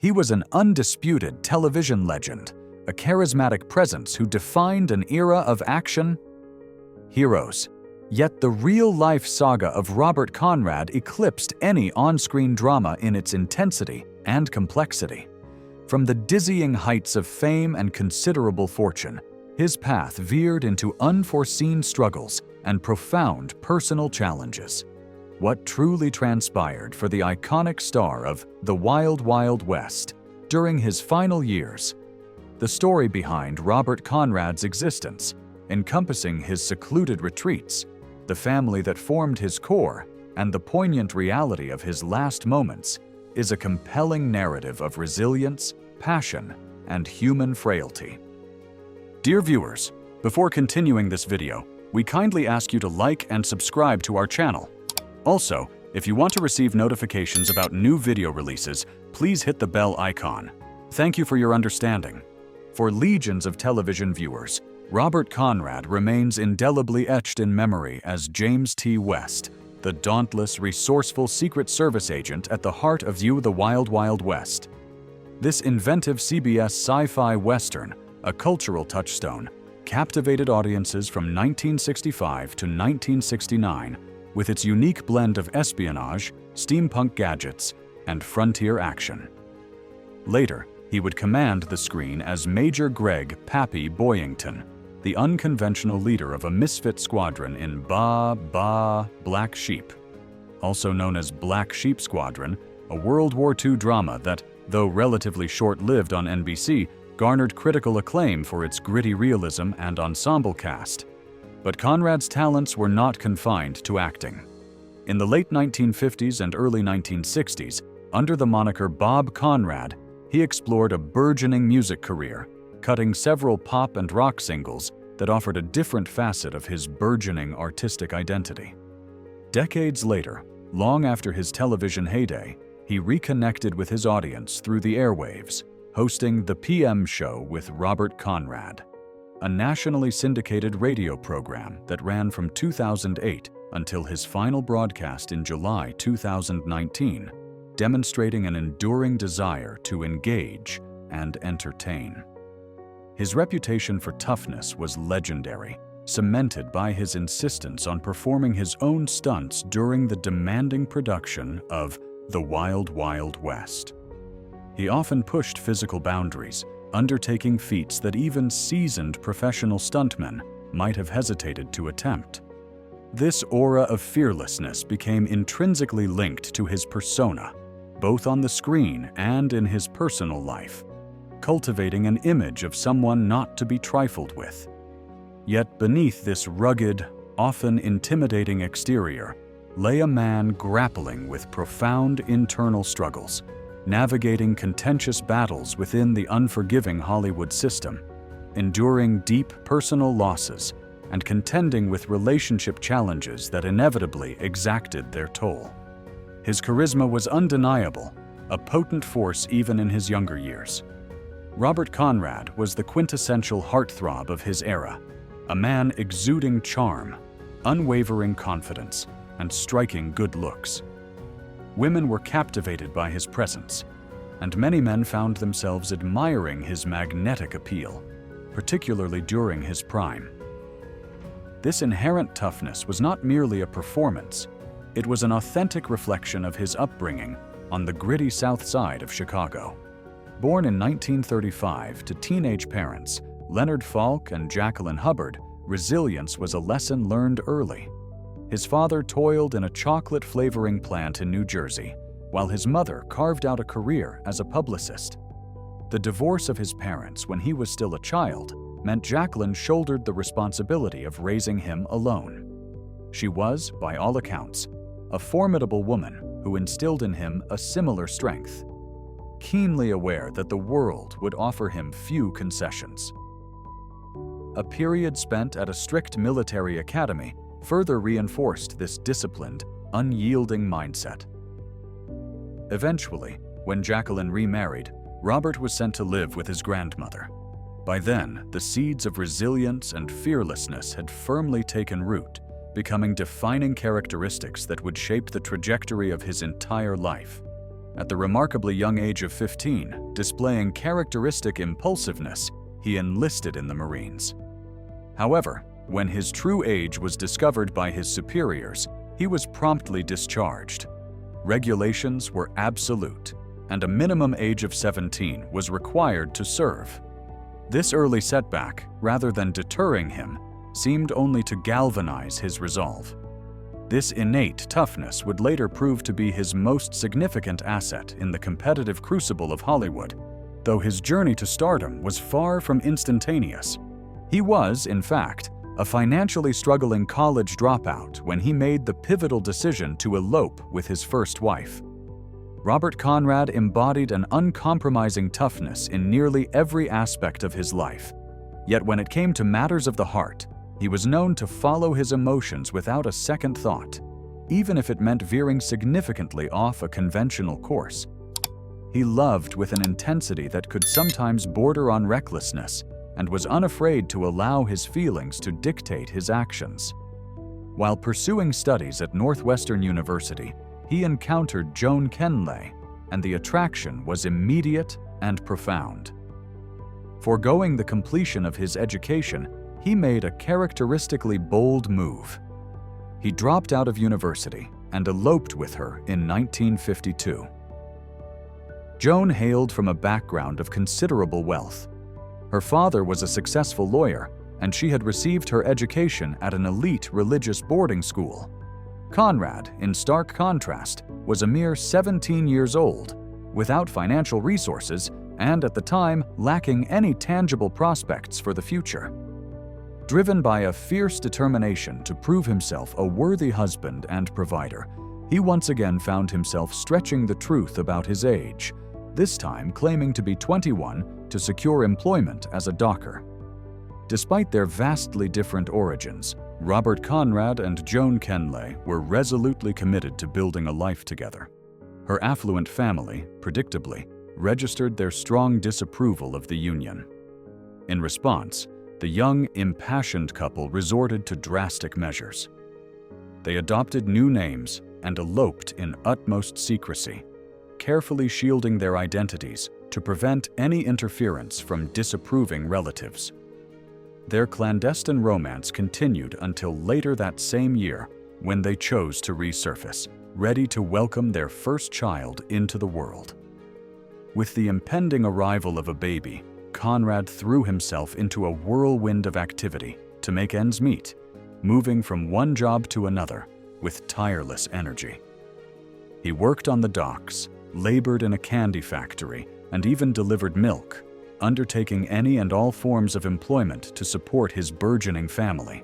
He was an undisputed television legend, a charismatic presence who defined an era of action heroes. Yet the real-life saga of Robert Conrad eclipsed any on-screen drama in its intensity and complexity. From the dizzying heights of fame and considerable fortune, his path veered into unforeseen struggles and profound personal challenges. What truly transpired for the iconic star of The Wild Wild West during his final years? The story behind Robert Conrad's existence, encompassing his secluded retreats, the family that formed his core, and the poignant reality of his last moments, is a compelling narrative of resilience, passion, and human frailty. Dear viewers, before continuing this video, we kindly ask you to like and subscribe to our channel. Also, if you want to receive notifications about new video releases, please hit the bell icon. Thank you for your understanding. For legions of television viewers, Robert Conrad remains indelibly etched in memory as James T. West, the dauntless, resourceful Secret Service agent at the heart of The Wild Wild West. This inventive CBS sci-fi western, a cultural touchstone, captivated audiences from 1965 to 1969 with its unique blend of espionage, steampunk gadgets, and frontier action. Later, he would command the screen as Major Greg "Pappy" Boyington, the unconventional leader of a misfit squadron in Black Sheep. Also known as Black Sheep Squadron, a World War II drama that, though relatively short-lived on NBC, garnered critical acclaim for its gritty realism and ensemble cast. But Conrad's talents were not confined to acting. In the late 1950s and early 1960s, under the moniker Bob Conrad, he explored a burgeoning music career, cutting several pop and rock singles that offered a different facet of his burgeoning artistic identity. Decades later, long after his television heyday, he reconnected with his audience through the airwaves, hosting The PM Show with Robert Conrad, a nationally syndicated radio program that ran from 2008 until his final broadcast in July 2019, demonstrating an enduring desire to engage and entertain. His reputation for toughness was legendary, cemented by his insistence on performing his own stunts during the demanding production of The Wild Wild West. He often pushed physical boundaries, undertaking feats that even seasoned professional stuntmen might have hesitated to attempt. This aura of fearlessness became intrinsically linked to his persona, both on the screen and in his personal life, cultivating an image of someone not to be trifled with. Yet beneath this rugged, often intimidating exterior lay a man grappling with profound internal struggles, navigating contentious battles within the unforgiving Hollywood system, enduring deep personal losses, and contending with relationship challenges that inevitably exacted their toll. His charisma was undeniable, a potent force even in his younger years. Robert Conrad was the quintessential heartthrob of his era, a man exuding charm, unwavering confidence, and striking good looks. Women were captivated by his presence, and many men found themselves admiring his magnetic appeal, particularly during his prime. This inherent toughness was not merely a performance, it was an authentic reflection of his upbringing on the gritty South Side of Chicago. Born in 1935 to teenage parents, Leonard Falk and Jacqueline Hubbard, resilience was a lesson learned early. His father toiled in a chocolate flavoring plant in New Jersey, while his mother carved out a career as a publicist. The divorce of his parents when he was still a child meant Jacqueline shouldered the responsibility of raising him alone. She was, by all accounts, a formidable woman who instilled in him a similar strength, keenly aware that the world would offer him few concessions. A period spent at a strict military academy further reinforced this disciplined, unyielding mindset. Eventually, when Jacqueline remarried, Robert was sent to live with his grandmother. By then, the seeds of resilience and fearlessness had firmly taken root, becoming defining characteristics that would shape the trajectory of his entire life. At the remarkably young age of 15, displaying characteristic impulsiveness, he enlisted in the Marines. However, when his true age was discovered by his superiors, he was promptly discharged. Regulations were absolute, and a minimum age of 17 was required to serve. This early setback, rather than deterring him, seemed only to galvanize his resolve. This innate toughness would later prove to be his most significant asset in the competitive crucible of Hollywood, though his journey to stardom was far from instantaneous. He was, in fact, a financially struggling college dropout when he made the pivotal decision to elope with his first wife. Robert Conrad embodied an uncompromising toughness in nearly every aspect of his life. Yet when it came to matters of the heart, he was known to follow his emotions without a second thought, even if it meant veering significantly off a conventional course. He loved with an intensity that could sometimes border on recklessness, and was unafraid to allow his feelings to dictate his actions. While pursuing studies at Northwestern University, he encountered Joan Kenley, and the attraction was immediate and profound. Foregoing the completion of his education, he made a characteristically bold move. He dropped out of university and eloped with her in 1952. Joan hailed from a background of considerable wealth. Her father was a successful lawyer, and she had received her education at an elite religious boarding school. Conrad, in stark contrast, was a mere 17 years old, without financial resources, and at the time lacking any tangible prospects for the future. Driven by a fierce determination to prove himself a worthy husband and provider, he once again found himself stretching the truth about his age, this time claiming to be 21 to secure employment as a docker. Despite their vastly different origins, Robert Conrad and Joan Kenley were resolutely committed to building a life together. Her affluent family, predictably, registered their strong disapproval of the union. In response, the young, impassioned couple resorted to drastic measures. They adopted new names and eloped in utmost secrecy, carefully shielding their identities to prevent any interference from disapproving relatives. Their clandestine romance continued until later that same year, when they chose to resurface, ready to welcome their first child into the world. With the impending arrival of a baby, Conrad threw himself into a whirlwind of activity to make ends meet, moving from one job to another with tireless energy. He worked on the docks, labored in a candy factory, and even delivered milk, undertaking any and all forms of employment to support his burgeoning family.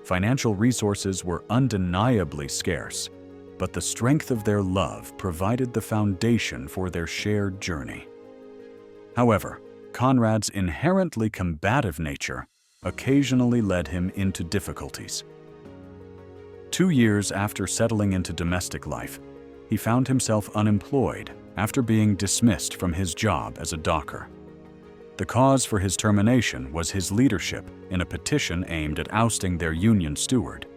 Financial resources were undeniably scarce, but the strength of their love provided the foundation for their shared journey. However, Conrad's inherently combative nature occasionally led him into difficulties. 2 years after settling into domestic life, he found himself unemployed after being dismissed from his job as a docker. The cause for his termination was his leadership in a petition aimed at ousting their union steward.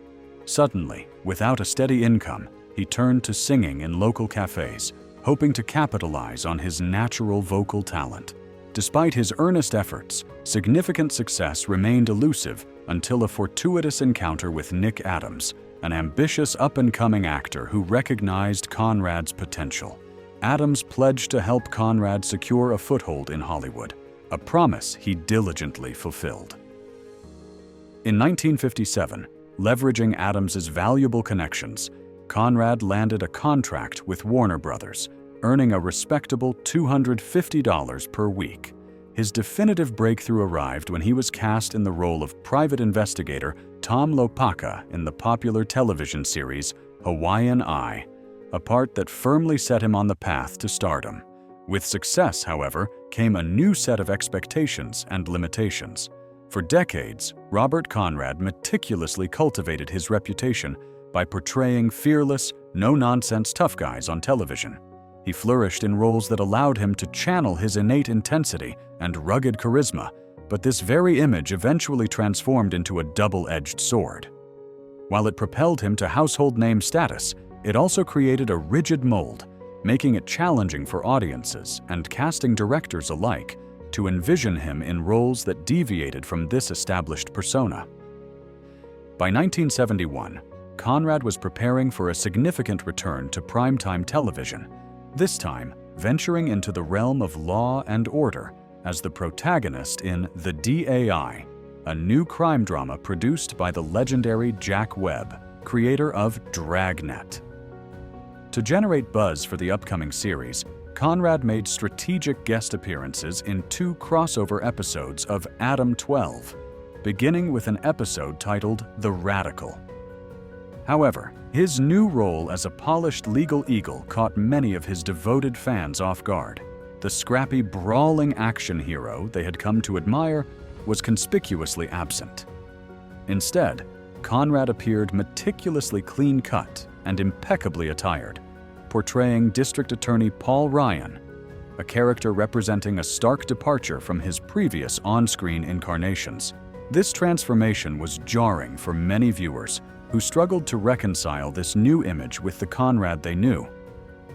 Suddenly, without a steady income, he turned to singing in local cafes, hoping to capitalize on his natural vocal talent. Despite his earnest efforts, significant success remained elusive until a fortuitous encounter with Nick Adams, an ambitious up-and-coming actor who recognized Conrad's potential. Adams pledged to help Conrad secure a foothold in Hollywood, a promise he diligently fulfilled. In 1957, leveraging Adams's valuable connections, Conrad landed a contract with Warner Brothers, earning a respectable $250 per week. His definitive breakthrough arrived when he was cast in the role of private investigator Tom Lopaka in the popular television series Hawaiian Eye, a part that firmly set him on the path to stardom. With success, however, came a new set of expectations and limitations. For decades, Robert Conrad meticulously cultivated his reputation by portraying fearless, no-nonsense tough guys on television. He flourished in roles that allowed him to channel his innate intensity and rugged charisma, but this very image eventually transformed into a double-edged sword. While it propelled him to household name status, it also created a rigid mold, making it challenging for audiences and casting directors alike to envision him in roles that deviated from this established persona. By 1971, Conrad was preparing for a significant return to primetime television, this time venturing into the realm of law and order as the protagonist in The DAI, a new crime drama produced by the legendary Jack Webb, creator of Dragnet. To generate buzz for the upcoming series, Conrad made strategic guest appearances in 2 crossover episodes of Adam 12, beginning with an episode titled The Radical. However, his new role as a polished legal eagle caught many of his devoted fans off guard. The scrappy, brawling action hero they had come to admire was conspicuously absent. Instead, Conrad appeared meticulously clean-cut and impeccably attired, portraying District Attorney Paul Ryan, a character representing a stark departure from his previous on-screen incarnations. This transformation was jarring for many viewers who struggled to reconcile this new image with the Conrad they knew.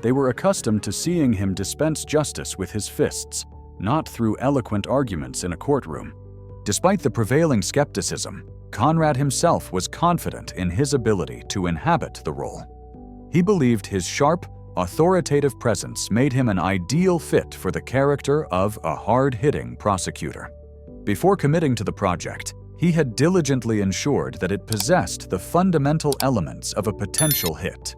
They were accustomed to seeing him dispense justice with his fists, not through eloquent arguments in a courtroom. Despite the prevailing skepticism, Conrad himself was confident in his ability to inhabit the role. He believed his sharp, authoritative presence made him an ideal fit for the character of a hard-hitting prosecutor. Before committing to the project, he had diligently ensured that it possessed the fundamental elements of a potential hit.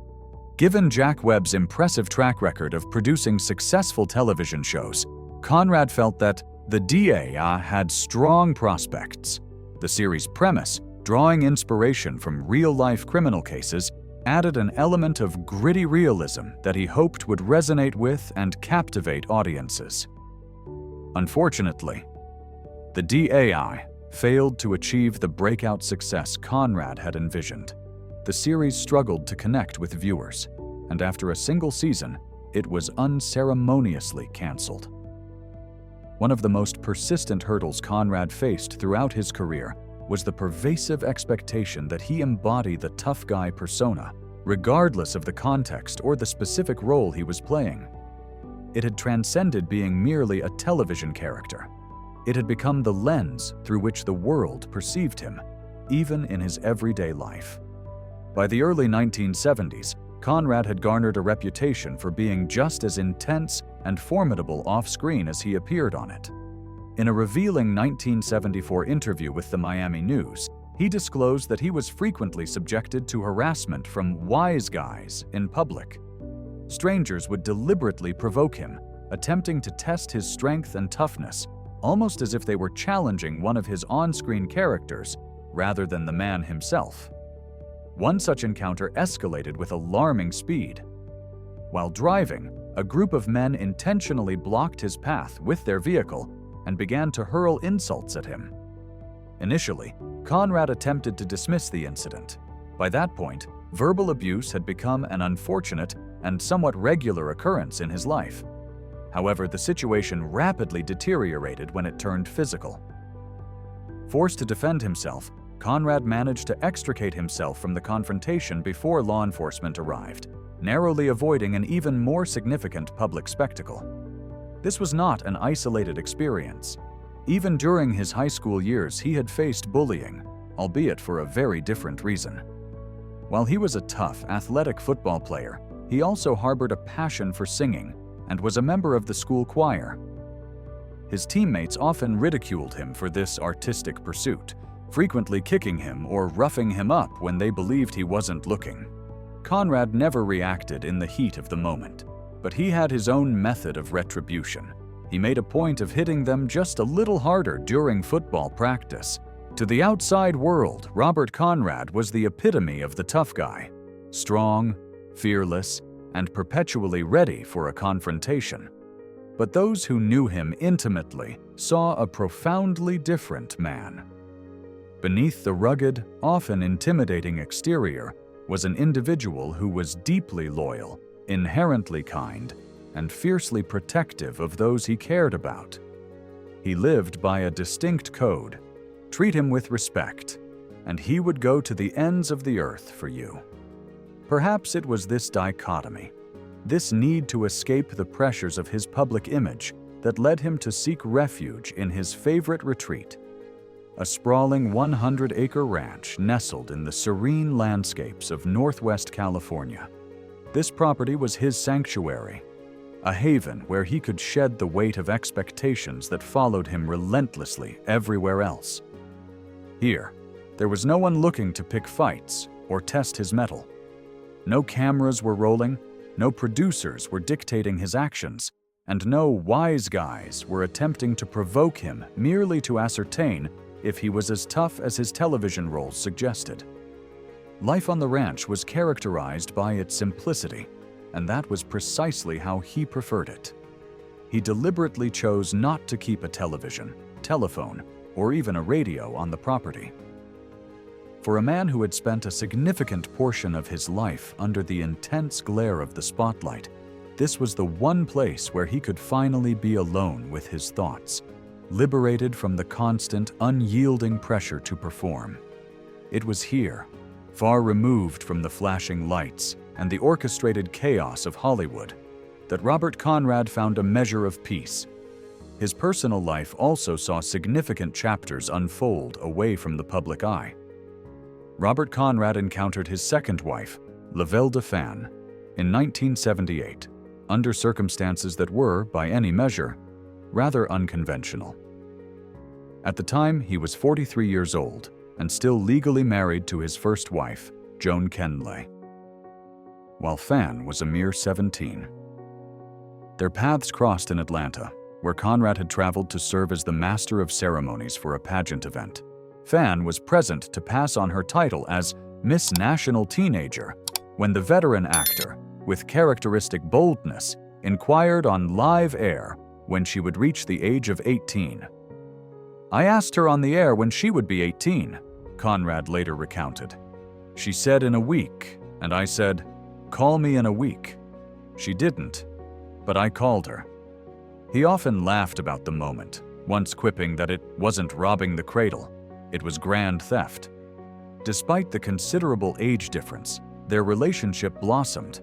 Given Jack Webb's impressive track record of producing successful television shows, Conrad felt that The DAI had strong prospects. The series' premise, drawing inspiration from real-life criminal cases, added an element of gritty realism that he hoped would resonate with and captivate audiences. Unfortunately, The DAI failed to achieve the breakout success Conrad had envisioned. The series struggled to connect with viewers, and after a single season, it was unceremoniously canceled. One of the most persistent hurdles Conrad faced throughout his career was the pervasive expectation that he embody the tough guy persona, regardless of the context or the specific role he was playing. It had transcended being merely a television character. It had become the lens through which the world perceived him, even in his everyday life. By the early 1970s, Conrad had garnered a reputation for being just as intense and formidable off-screen as he appeared on it. In a revealing 1974 interview with the Miami News, he disclosed that he was frequently subjected to harassment from wise guys in public. Strangers would deliberately provoke him, attempting to test his strength and toughness, almost as if they were challenging one of his on-screen characters rather than the man himself. One such encounter escalated with alarming speed. While driving, a group of men intentionally blocked his path with their vehicle and began to hurl insults at him. Initially, Conrad attempted to dismiss the incident. By that point, verbal abuse had become an unfortunate and somewhat regular occurrence in his life. However, the situation rapidly deteriorated when it turned physical. Forced to defend himself, Conrad managed to extricate himself from the confrontation before law enforcement arrived, narrowly avoiding an even more significant public spectacle. This was not an isolated experience. Even during his high school years, he had faced bullying, albeit for a very different reason. While he was a tough, athletic football player, he also harbored a passion for singing and was a member of the school choir. His teammates often ridiculed him for this artistic pursuit, frequently kicking him or roughing him up when they believed he wasn't looking. Conrad never reacted in the heat of the moment, but he had his own method of retribution. He made a point of hitting them just a little harder during football practice. To the outside world, Robert Conrad was the epitome of the tough guy, strong, fearless, and perpetually ready for a confrontation. But those who knew him intimately saw a profoundly different man. Beneath the rugged, often intimidating exterior was an individual who was deeply loyal, inherently kind, and fiercely protective of those he cared about. He lived by a distinct code: treat him with respect, and he would go to the ends of the earth for you. Perhaps it was this dichotomy, this need to escape the pressures of his public image that led him to seek refuge in his favorite retreat, a sprawling 100-acre ranch nestled in the serene landscapes of Northwest California. This property was his sanctuary, a haven where he could shed the weight of expectations that followed him relentlessly everywhere else. Here, there was no one looking to pick fights or test his mettle. No cameras were rolling, no producers were dictating his actions, and no wise guys were attempting to provoke him merely to ascertain if he was as tough as his television roles suggested. Life on the ranch was characterized by its simplicity, and that was precisely how he preferred it. He deliberately chose not to keep a television, telephone, or even a radio on the property. For a man who had spent a significant portion of his life under the intense glare of the spotlight, this was the one place where he could finally be alone with his thoughts, liberated from the constant, unyielding pressure to perform. It was here, far removed from the flashing lights and the orchestrated chaos of Hollywood, that Robert Conrad found a measure of peace. His personal life also saw significant chapters unfold away from the public eye. Robert Conrad encountered his second wife, Lavelle Defan, in 1978, under circumstances that were, by any measure, rather unconventional. At the time, he was 43 years old and still legally married to his first wife, Joan Kenley, while Fan was a mere 17. Their paths crossed in Atlanta, where Conrad had traveled to serve as the master of ceremonies for a pageant event. Fan was present to pass on her title as Miss National Teenager when the veteran actor, with characteristic boldness, inquired on live air when she would reach the age of 18. "I asked her on the air when she would be 18, Conrad later recounted. "She said in a week, and I said, 'Call me in a week.' She didn't, but I called her." He often laughed about the moment, once quipping that it wasn't robbing the cradle, it was grand theft. Despite the considerable age difference, their relationship blossomed,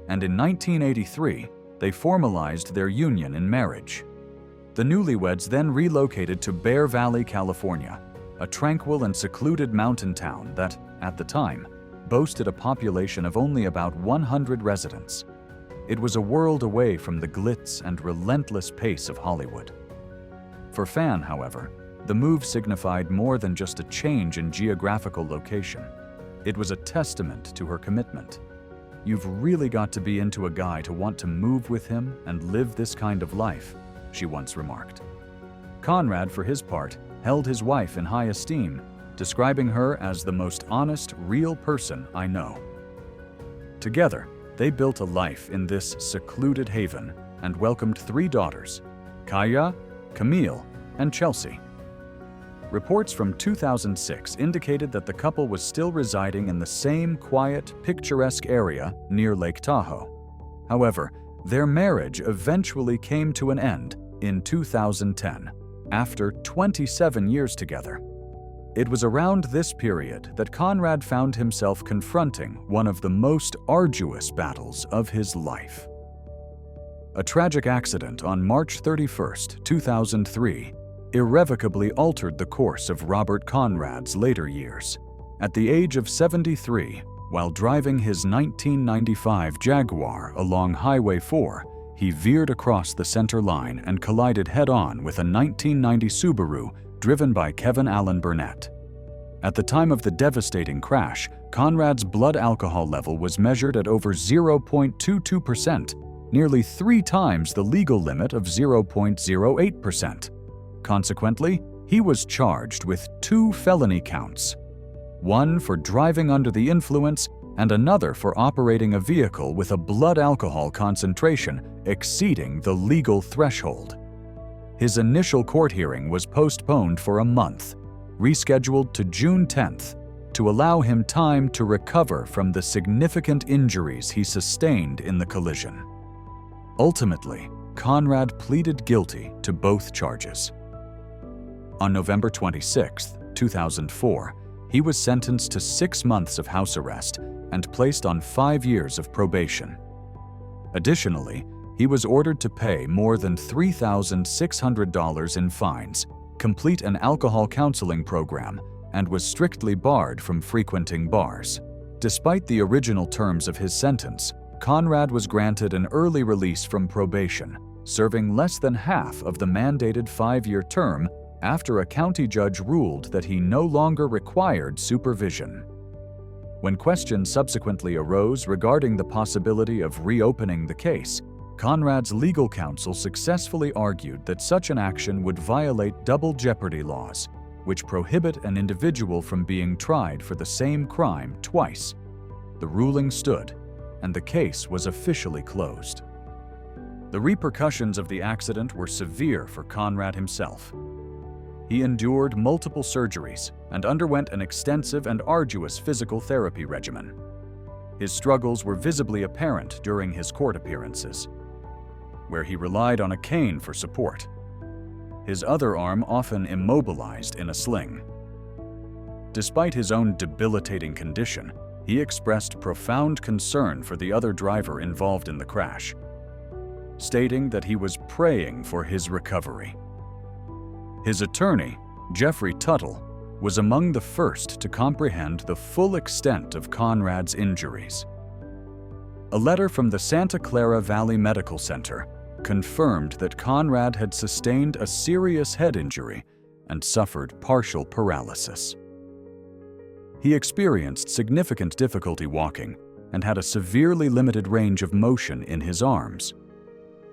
and in 1983, they formalized their union in marriage. The newlyweds then relocated to Bear Valley, California, a tranquil and secluded mountain town that, at the time, boasted a population of only about 100 residents. It was a world away from the glitz and relentless pace of Hollywood. For Fan, however, the move signified more than just a change in geographical location. It was a testament to her commitment. "You've really got to be into a guy to want to move with him and live this kind of life," she once remarked. Conrad, for his part, held his wife in high esteem, describing her as the most honest, real person I know. Together, they built a life in this secluded haven and welcomed 3 daughters, Kaya, Camille, and Chelsea. Reports from 2006 indicated that the couple was still residing in the same quiet, picturesque area near Lake Tahoe. However, their marriage eventually came to an end in 2010, after 27 years together. It was around this period that Conrad found himself confronting one of the most arduous battles of his life. A tragic accident on March 31, 2003, irrevocably altered the course of Robert Conrad's later years. At the age of 73, while driving his 1995 Jaguar along Highway 4, he veered across the center line and collided head-on with a 1990 Subaru driven by Kevin Allen Burnett. At the time of the devastating crash, Conrad's blood alcohol level was measured at over 0.22%, nearly 3 times the legal limit of 0.08%. Consequently, he was charged with 2 felony counts, one for driving under the influence and another for operating a vehicle with a blood alcohol concentration exceeding the legal threshold. His initial court hearing was postponed for a month, rescheduled to June 10th, to allow him time to recover from the significant injuries he sustained in the collision. Ultimately, Conrad pleaded guilty to both charges. On November 26, 2004, he was sentenced to 6 months of house arrest and placed on 5 years of probation. Additionally, he was ordered to pay more than $3,600 in fines, complete an alcohol counseling program, and was strictly barred from frequenting bars. Despite the original terms of his sentence, Conrad was granted an early release from probation, serving less than half of the mandated 5-year term after a county judge ruled that he no longer required supervision. When questions subsequently arose regarding the possibility of reopening the case, Conrad's legal counsel successfully argued that such an action would violate double jeopardy laws, which prohibit an individual from being tried for the same crime twice. The ruling stood, and the case was officially closed. The repercussions of the accident were severe for Conrad himself. He endured multiple surgeries and underwent an extensive and arduous physical therapy regimen. His struggles were visibly apparent during his court appearances, where he relied on a cane for support, his other arm often immobilized in a sling. Despite his own debilitating condition, he expressed profound concern for the other driver involved in the crash, stating that he was praying for his recovery. His attorney, Jeffrey Tuttle, was among the first to comprehend the full extent of Conrad's injuries. A letter from the Santa Clara Valley Medical Center confirmed that Conrad had sustained a serious head injury and suffered partial paralysis. He experienced significant difficulty walking and had a severely limited range of motion in his arms.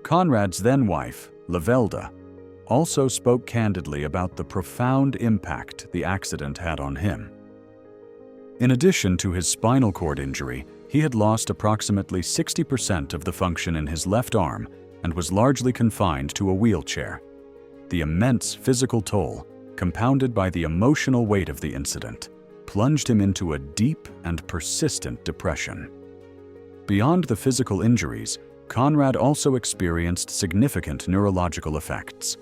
Conrad's then-wife, Lavelda, also spoke candidly about the profound impact the accident had on him. In addition to his spinal cord injury, he had lost approximately 60% of the function in his left arm and was largely confined to a wheelchair. The immense physical toll, compounded by the emotional weight of the incident, plunged him into a deep and persistent depression. Beyond the physical injuries, Conrad also experienced significant neurological effects.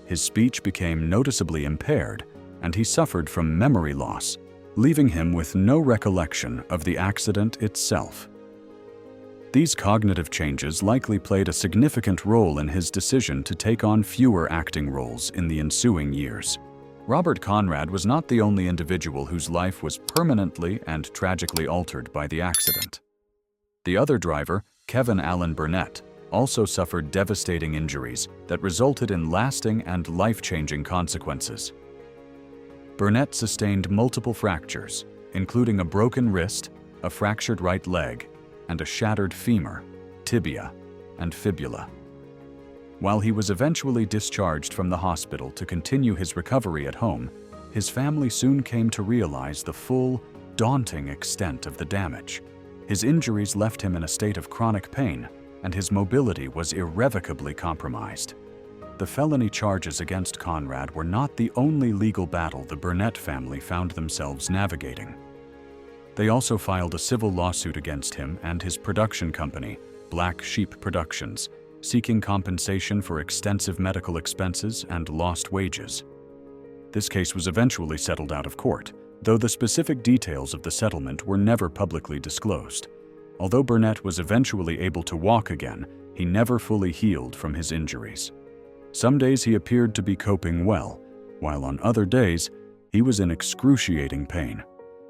His speech became noticeably impaired, and he suffered from memory loss, leaving him with no recollection of the accident itself. These cognitive changes likely played a significant role in his decision to take on fewer acting roles in the ensuing years. Robert Conrad was not the only individual whose life was permanently and tragically altered by the accident. The other driver, Kevin Allen Burnett, also suffered devastating injuries that resulted in lasting and life-changing consequences. Burnett sustained multiple fractures, including a broken wrist, a fractured right leg, and a shattered femur, tibia, and fibula. While he was eventually discharged from the hospital to continue his recovery at home, his family soon came to realize the full, daunting extent of the damage. His injuries left him in a state of chronic pain, and his mobility was irrevocably compromised. The felony charges against Conrad were not the only legal battle the Burnett family found themselves navigating. They also filed a civil lawsuit against him and his production company, Black Sheep Productions, seeking compensation for extensive medical expenses and lost wages. This case was eventually settled out of court, though the specific details of the settlement were never publicly disclosed. Although Burnett was eventually able to walk again, he never fully healed from his injuries. Some days he appeared to be coping well, while on other days he was in excruciating pain.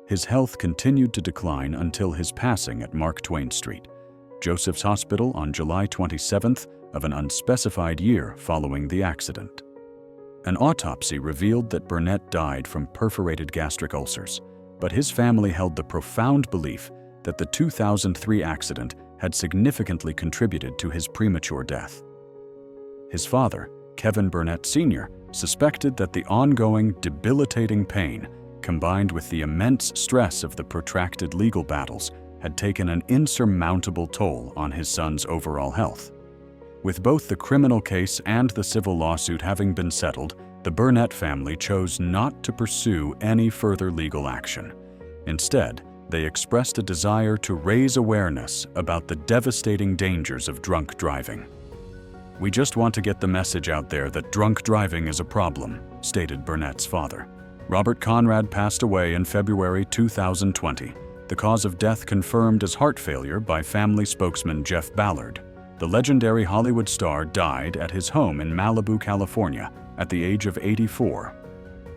His health continued to decline until his passing at Mark Twain Street, Joseph's Hospital, on July 27th of an unspecified year following the accident. An autopsy revealed that Burnett died from perforated gastric ulcers, but his family held the profound belief that the 2003 accident had significantly contributed to his premature death. His father, Kevin Burnett Sr., suspected that the ongoing, debilitating pain, combined with the immense stress of the protracted legal battles, had taken an insurmountable toll on his son's overall health. With both the criminal case and the civil lawsuit having been settled, the Burnett family chose not to pursue any further legal action. Instead, they expressed a desire to raise awareness about the devastating dangers of drunk driving. "We just want to get the message out there that drunk driving is a problem," stated Burnett's father. Robert Conrad passed away in February 2020, The cause of death confirmed as heart failure by family spokesman Jeff Ballard. The legendary Hollywood star died at his home in Malibu, California, at the age of 84.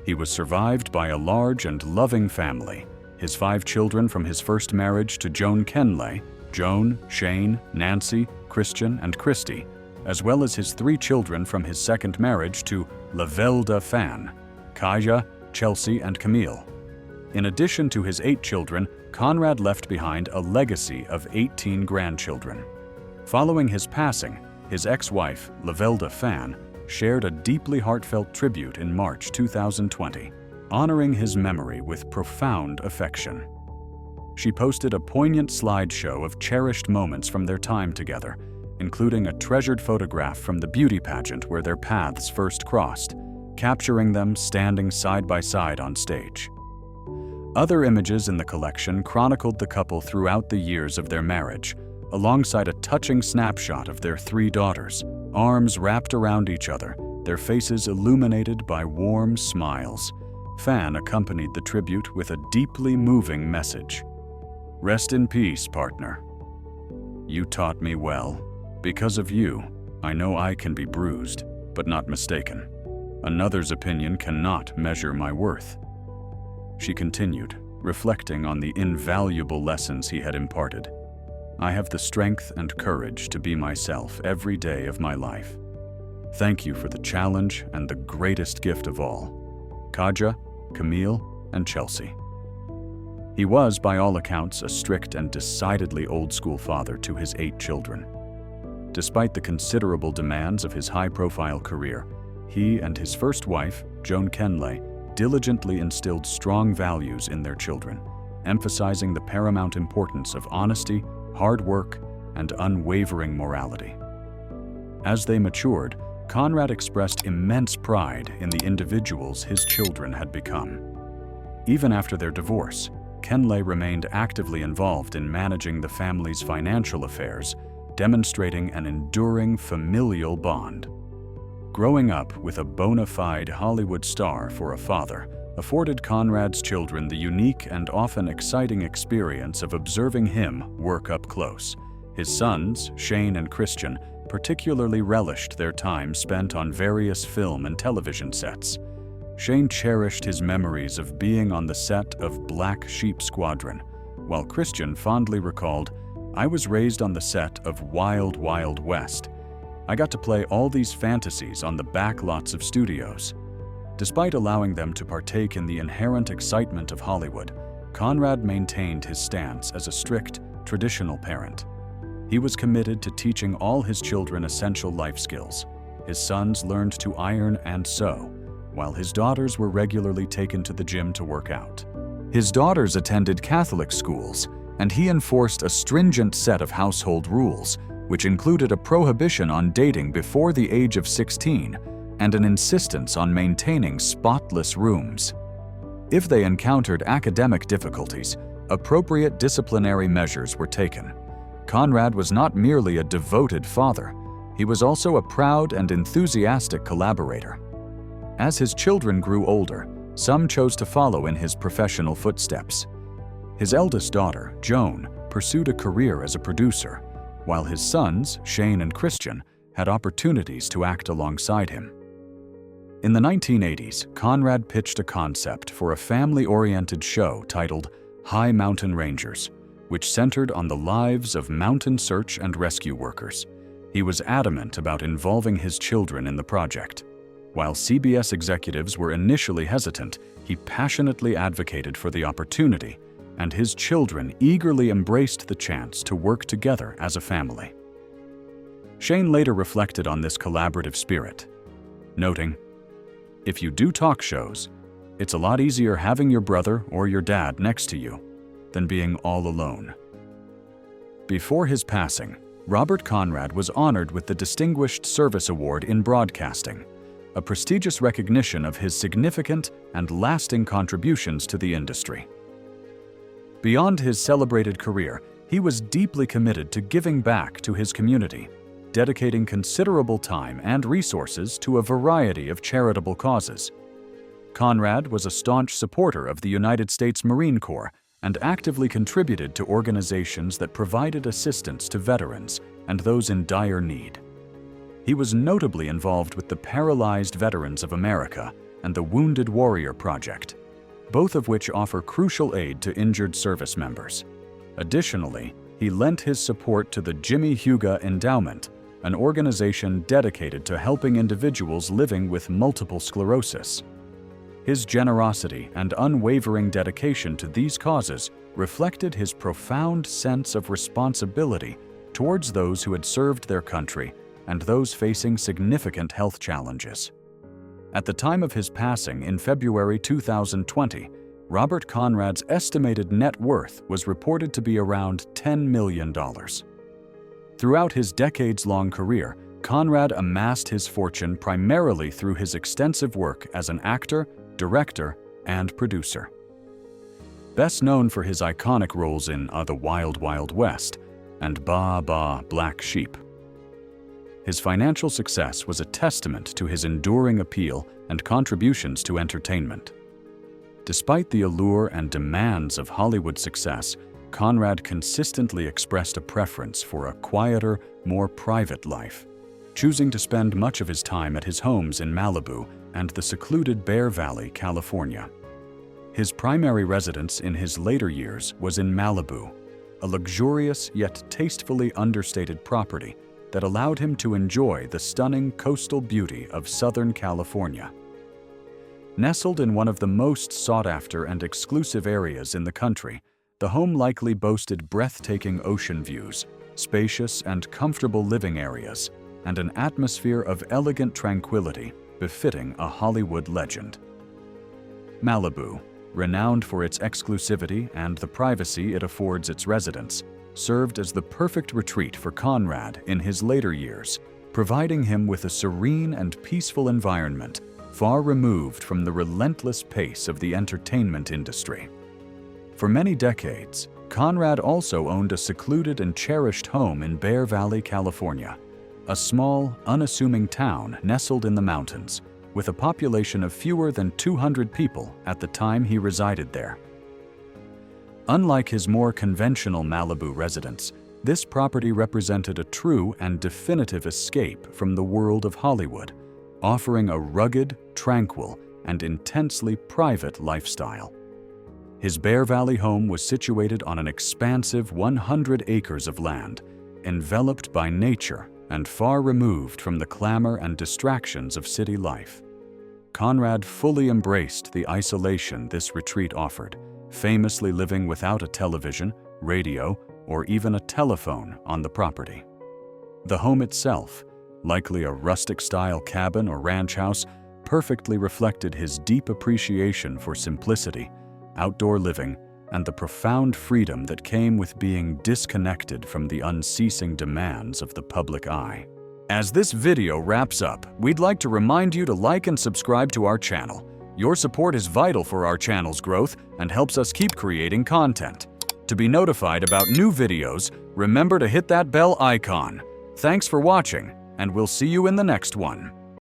He was survived by a large and loving family, his 5 children from his first marriage to Joan Kenley, Joan, Shane, Nancy, Christian, and Christy, as well as his 3 children from his second marriage to Lavelda Fan, Kaya, Chelsea, and Camille. In addition to his 8 children, Conrad left behind a legacy of 18 grandchildren. Following his passing, his ex-wife, Lavelda Fan, shared a deeply heartfelt tribute in March 2020, honoring his memory with profound affection. She posted a poignant slideshow of cherished moments from their time together, including a treasured photograph from the beauty pageant where their paths first crossed, capturing them standing side by side on stage. Other images in the collection chronicled the couple throughout the years of their marriage, alongside a touching snapshot of their 3 daughters, arms wrapped around each other, their faces illuminated by warm smiles. Fan accompanied the tribute with a deeply moving message. "Rest in peace, partner. You taught me well. Because of you, I know I can be bruised, but not mistaken. Another's opinion cannot measure my worth." She continued, reflecting on the invaluable lessons he had imparted. "I have the strength and courage to be myself every day of my life. Thank you for the challenge and the greatest gift of all. Kaja, Camille, and Chelsea." He was, by all accounts, a strict and decidedly old-school father to his 8 children. Despite the considerable demands of his high-profile career, he and his first wife, Joan Kenley, diligently instilled strong values in their children, emphasizing the paramount importance of honesty, hard work, and unwavering morality. As they matured, Conrad expressed immense pride in the individuals his children had become. Even after their divorce, Kenley remained actively involved in managing the family's financial affairs, demonstrating an enduring familial bond. Growing up with a bona fide Hollywood star for a father afforded Conrad's children the unique and often exciting experience of observing him work up close. His sons, Shane and Christian, particularly relished their time spent on various film and television sets. Shane cherished his memories of being on the set of Black Sheep Squadron, while Christian fondly recalled, "I was raised on the set of Wild Wild West. I got to play all these fantasies on the back lots of studios." Despite allowing them to partake in the inherent excitement of Hollywood, Conrad maintained his stance as a strict, traditional parent. He was committed to teaching all his children essential life skills. His sons learned to iron and sew, while his daughters were regularly taken to the gym to work out. His daughters attended Catholic schools, and he enforced a stringent set of household rules, which included a prohibition on dating before the age of 16 and an insistence on maintaining spotless rooms. If they encountered academic difficulties, appropriate disciplinary measures were taken. Conrad was not merely a devoted father, he was also a proud and enthusiastic collaborator. As his children grew older, some chose to follow in his professional footsteps. His eldest daughter, Joan, pursued a career as a producer, while his sons, Shane and Christian, had opportunities to act alongside him. In the 1980s, Conrad pitched a concept for a family-oriented show titled High Mountain Rangers, which centered on the lives of mountain search and rescue workers. He was adamant about involving his children in the project. While CBS executives were initially hesitant, he passionately advocated for the opportunity, and his children eagerly embraced the chance to work together as a family. Shane later reflected on this collaborative spirit, noting, "If you do talk shows, it's a lot easier having your brother or your dad next to you than being all alone." Before his passing, Robert Conrad was honored with the Distinguished Service Award in Broadcasting, a prestigious recognition of his significant and lasting contributions to the industry. Beyond his celebrated career, he was deeply committed to giving back to his community, dedicating considerable time and resources to a variety of charitable causes. Conrad was a staunch supporter of the United States Marine Corps, and actively contributed to organizations that provided assistance to veterans and those in dire need. He was notably involved with the Paralyzed Veterans of America and the Wounded Warrior Project, both of which offer crucial aid to injured service members. Additionally, he lent his support to the Jimmy Huga Endowment, an organization dedicated to helping individuals living with multiple sclerosis. His generosity and unwavering dedication to these causes reflected his profound sense of responsibility towards those who had served their country and those facing significant health challenges. At the time of his passing in February 2020, Robert Conrad's estimated net worth was reported to be around $10 million. Throughout his decades-long career, Conrad amassed his fortune primarily through his extensive work as an actor, director, and producer. Best known for his iconic roles in The Wild Wild West and Ba Ba Black Sheep. His financial success was a testament to his enduring appeal and contributions to entertainment. Despite the allure and demands of Hollywood success, Conrad consistently expressed a preference for a quieter, more private life, choosing to spend much of his time at his homes in Malibu and the secluded Bear Valley, California. His primary residence in his later years was in Malibu, a luxurious yet tastefully understated property that allowed him to enjoy the stunning coastal beauty of Southern California. Nestled in one of the most sought-after and exclusive areas in the country, the home likely boasted breathtaking ocean views, spacious and comfortable living areas, and an atmosphere of elegant tranquility befitting a Hollywood legend. Malibu, renowned for its exclusivity and the privacy it affords its residents, served as the perfect retreat for Conrad in his later years, providing him with a serene and peaceful environment far removed from the relentless pace of the entertainment industry. For many decades, Conrad also owned a secluded and cherished home in Bear Valley, California, a small, unassuming town nestled in the mountains, with a population of fewer than 200 people at the time he resided there. Unlike his more conventional Malibu residence, this property represented a true and definitive escape from the world of Hollywood, offering a rugged, tranquil, and intensely private lifestyle. His Bear Valley home was situated on an expansive 100 acres of land, enveloped by nature and far removed from the clamor and distractions of city life. Conrad fully embraced the isolation this retreat offered, famously living without a television, radio, or even a telephone on the property. The home itself, likely a rustic-style cabin or ranch house, perfectly reflected his deep appreciation for simplicity, outdoor living, and the profound freedom that came with being disconnected from the unceasing demands of the public eye. As this video wraps up, we'd like to remind you to like and subscribe to our channel. Your support is vital for our channel's growth and helps us keep creating content. To be notified about new videos, remember to hit that bell icon. Thanks for watching, and we'll see you in the next one.